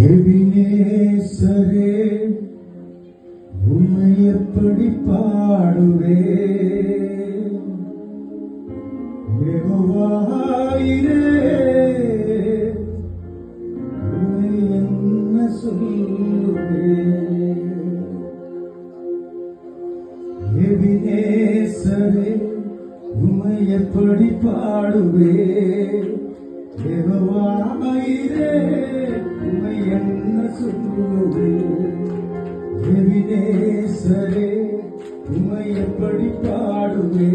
எபினேசரே உம்மை எப்படி பாடுவே யெகோவாயிரே உம்மை என்ன சொல்லுவே எபினேசரே உம்மை எப்படி பாடுவே யெகோவாயிரே உம்மை என்ன சொல்லுவே எபினேசரே உம்மை எப்படி பாடுவே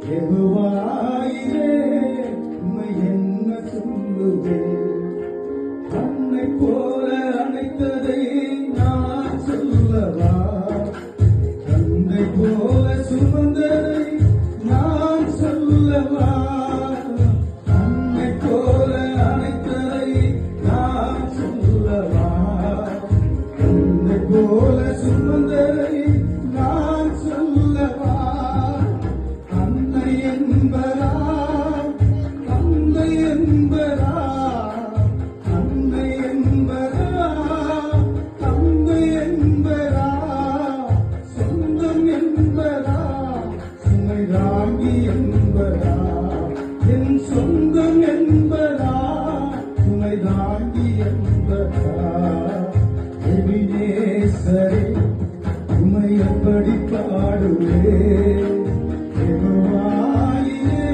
யெகோவாயிரே உம்மை என்ன சொல்லுவே அன்னை போல அனைத்ததை நான் சொல்லவா அன்னை போல சுமந்ததை நான் சொல்லவா போல சுமந்தரை நான் சொல்லவா அன்னை என்பரா தந்தை என்பரா அன்னை என்பரா தந்தை என்பரா சொந்தம் என்பரா சுமை ராங்கி என்பரா என் சொந்தம் என்பரா சுமை ராங்கி என்பரா எபினேசரே உம்மை எப்படி பாடுவே யெகோவாயிரே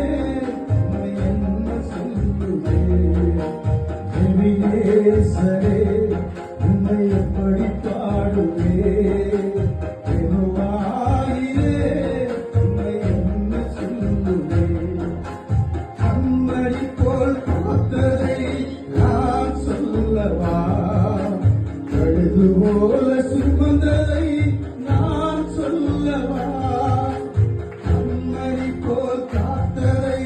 உம்மை என்ன சொல்லுவே எபினேசரே உம்மை எப்படி பாடுவே யெகோவாயிரே உம்மை என்ன சொல்லுவே அம்மணி போல் காத்ததை நான் சொல்லவா கழுது போல சுமந்ததை நான் சொல்லவா அம்மணி போல் காத்ததை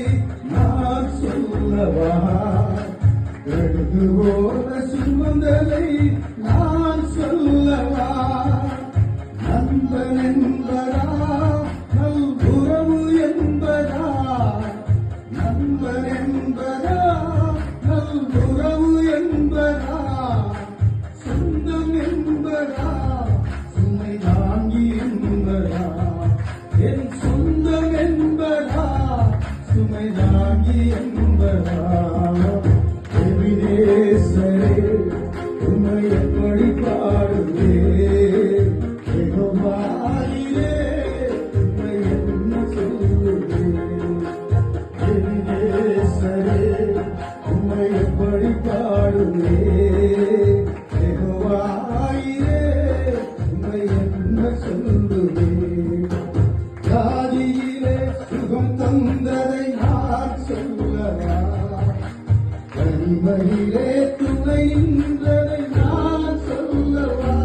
நான் சொல்லவா கழுது போல சுமந்ததை நான் சொல்லவா நண்பன் என்பதா நல்புறவு என்பதா நண்பன் என்பதா நல்புறவு என்பதா சொந்தம் என்பதா சுமை தாங்கி என்பதா என் சொந்தம் என்பதா சுமை தாங்கி என்பதா எபினேசரே உம்மை எப்படி பாடுவே யெகோவாயிரே உம்மை என்ன சொல்லுவே எபினேசரே உம்மை எப்படி பாடுவே யெகோவாயிரே உம்மை என்ன சொல்லுவே ஜாதியிலே சுகம் தந்ததை நான் சொல்லவா தனிமையிலே துணை நின்றதை நான் சொல்லவா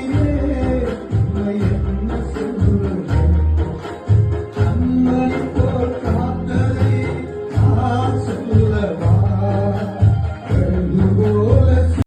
ஞாயிறே